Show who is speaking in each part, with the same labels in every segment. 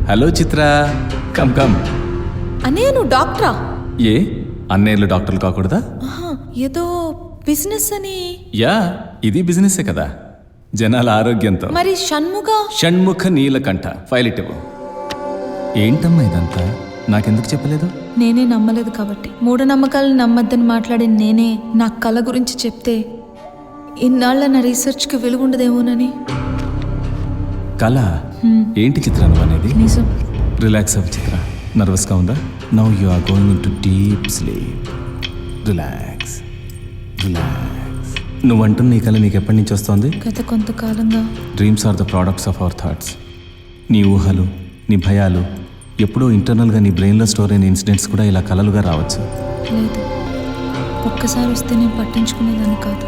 Speaker 1: Hello చిత్ర, come come.
Speaker 2: అన్నయ్య నువ్వు డాక్టరా?
Speaker 1: ఏ అన్నేళ్ళు డాక్టర్లు కాకూడదా?
Speaker 2: ఏదో బిజినెస్ అని.
Speaker 1: యా, ఇది బిజినెస్సే కదా, జనాల ఆరోగ్యంతో.
Speaker 2: మరి
Speaker 1: షణ్ముఖ నీలకంఠ ఫైల్ ఇవ్వు. ఏంటమ్మా ఇదంతా, నాకెందుకు చెప్పలేదు?
Speaker 2: నేనే నమ్మలేదు కాబట్టి. మూఢనమ్మకాలను నమ్మద్దని మాట్లాడిన నేనే నా కళ గురించి చెప్తే ఇన్నాళ్ళ నా రీసెర్చ్కి వెలుగుండదేమోనని.
Speaker 1: కళ ఏంటి చిత్ర నువ్వు అనేది?
Speaker 2: నిజం.
Speaker 1: రిలాక్స్ అవ్వు చిత్ర, నర్వస్గా ఉందా? Now you are going into deep sleep. Relax relax. నువ్వంటున్న నీ కళ నీకు ఎప్పటి నుంచి వస్తుంది?
Speaker 2: గత కొంతకాలంగా.
Speaker 1: Dreams are the products of our thoughts. నీ ఊహలు, నీ భయాలు ఎప్పుడో ఇంటర్నల్గా నీ బ్రెయిన్లో స్టోర్ అయిన ఇన్సిడెంట్స్ కూడా ఇలా కలలుగా రావచ్చు.
Speaker 2: లేదు, ఒక్కసారి వస్తే నేను పట్టించుకునేదాన్ని కాదు.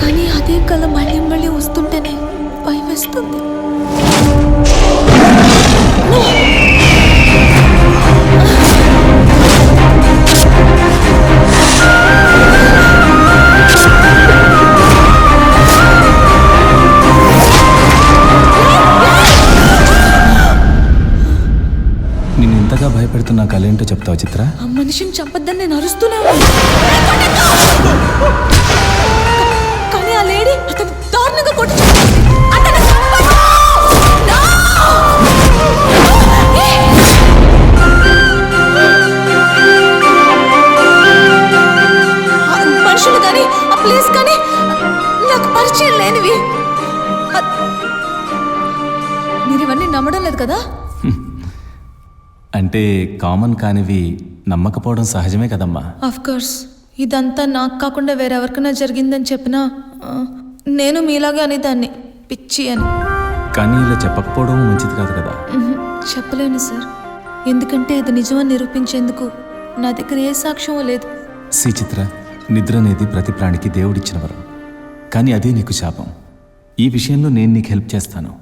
Speaker 2: కానీ అదే కళ మళ్ళీ మళ్ళీ వస్తుంటేనే భయం వేస్తుంది.
Speaker 1: నిన్ను ఇంతగా భయపెడుతున్న కళ ఏంటో చెప్తావు చిత్ర?
Speaker 2: ఆ మనిషిని చంపద్దని నేను అరుస్తూనే ఉన్నాను. కానీ ఆ లేడీ అతను దారుణంగా కొట్టి చంపేసింది. అతన్ని చంపొద్దు! No! ఆ మనుషులు కానీ ఆ ప్లేస్ కానీ నాకు పరిచయం లేనివి. మీరు ఇవన్నీ నమ్మడం లేదు కదా?
Speaker 1: అంటే కామన్ కానివి నమ్మకపోవడం సహజమే కదమ్మా.
Speaker 2: ఆఫ్ కోర్స్ ఇదంతా నాకు కాకుండా వేరెవరికైనా జరిగిందని చెప్పినా నేను మీలాగే అనేదాన్ని, పిచ్చి అని.
Speaker 1: కానీ ఇలా చెప్పకపోవడం మంచిది కాదు కదా.
Speaker 2: చెప్పలేను సార్, ఎందుకంటే ఇది నిజమని నిరూపించేందుకు నా దగ్గర ఏ సాక్ష్యం లేదు.
Speaker 1: సి చిత్ర, నిద్ర అనేది ప్రతి ప్రాణికి దేవుడిచ్చిన వరం, కానీ అదే నీకు శాపం. ఈ విషయంలో నేను నీకు హెల్ప్ చేస్తాను.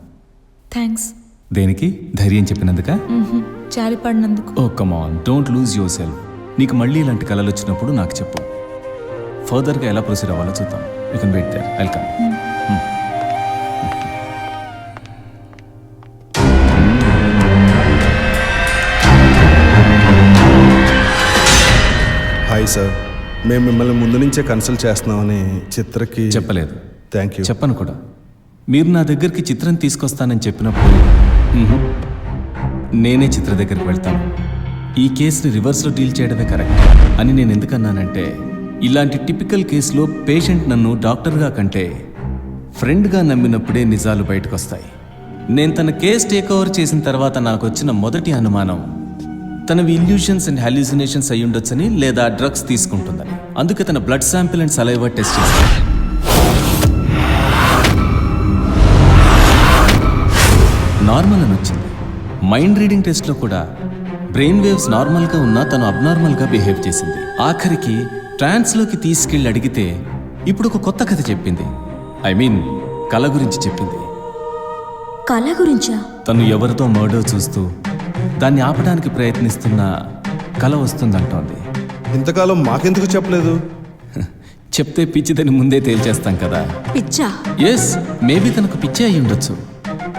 Speaker 2: థ్యాంక్స్.
Speaker 1: దేనికి? ధైర్యం చెప్పినందుక?
Speaker 2: జాలిపడినందుకు.
Speaker 1: Oh come on, don't lose yourself. నీకు మళ్ళీ ఇలాంటి కళలు వచ్చినప్పుడు నాకు చెప్పు. ఫర్దర్గా ఎలా ప్రొసీడ్ అవ్వాలో చూద్దాం. You can wait there, I'll come.
Speaker 3: Hi sir, మేము మిమ్మల్ని ముందు నుంచే కన్సల్ట్ చేస్తున్నామని చిత్రకి
Speaker 1: చెప్పలేదు.
Speaker 3: Thank you.
Speaker 1: చెప్పను కూడా. మీరు నా దగ్గరికి చిత్రం తీసుకొస్తానని చెప్పినప్పుడు నేనే చిత్ర దగ్గరికి వెళ్తాను. ఈ కేసుని రివర్స్లో డీల్ చేయడమే కరెక్ట్ అని నేను ఎందుకన్నానంటే, ఇలాంటి టిపికల్ కేసులో పేషెంట్ నన్ను డాక్టర్గా కంటే ఫ్రెండ్గా నమ్మినప్పుడే నిజాలు బయటకు వస్తాయి. నేను తన కేసు టేక్ ఓవర్ చేసిన తర్వాత నాకు వచ్చిన మొదటి అనుమానం తనవి ఇల్యూషన్స్ అండ్ హాల్యూసినేషన్స్ అయి ఉండొచ్చని, లేదా డ్రగ్స్ తీసుకుంటుందని. అందుకే తన blood sample and saliva test చేశాను. నార్మల్ అని వచ్చింది. మైండ్ రీడింగ్ టెస్ట్లో కూడా బ్రెయిన్ వేవ్స్ నార్మల్గా ఉన్నా తను అబ్నార్మల్గా బిహేవ్ చేసింది. ఆఖరికి ట్రాన్స్లోకి తీసుకెళ్ళి అడిగితే ఇప్పుడు ఒక కొత్త కథ చెప్పింది. ఐ మీన్ కళ గురించి చెప్పింది.
Speaker 4: కళ గురించా?
Speaker 1: తను ఎవరితో మర్డర్ చూస్తూ దాన్ని ఆపడానికి ప్రయత్నిస్తున్న కళ వస్తుందంటోంది.
Speaker 3: ఇంతకాలం మాకెందుకు చెప్పలేదు?
Speaker 1: చెప్తే పిచ్చిదని ముందే తేల్చేస్తాం కదా.
Speaker 4: పిచ్చా?
Speaker 1: ఎస్, మేబీ తనకు పిచ్చి అయి ఉండొచ్చు,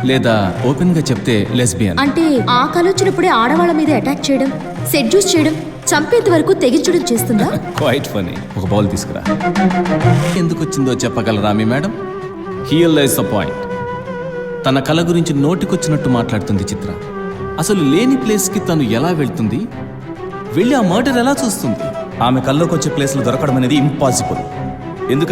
Speaker 1: లేదా ఓపెన్ గా చెప్తే లెస్బియన్.
Speaker 4: అంటే ఆ కళ వచ్చినప్పుడే ఆడవాళ్ళ మీద అటాక్ చేయడం, సెడ్యూస్ చేయడం, చంపేంత వరకు తెగించడం చేస్తుందా?
Speaker 1: Quiet funny. ఒక బౌల్ తీసుకురా. ఎందుకు వచ్చిందో చెప్పగలరా మీ madam? Here lies the point. తన కళ గురించి నోటికొచ్చినట్టు మాట్లాడుతుంది చిత్ర. అసలు లేని ప్లేస్కి తను ఎలా వెళ్తుంది, వెళ్ళి ఆ మర్డర్ ఎలా చూస్తుంది? ఆమె కల్లోకి వచ్చే ప్లేస్లో దొరకడం అనేది ఇంపాసిబుల్.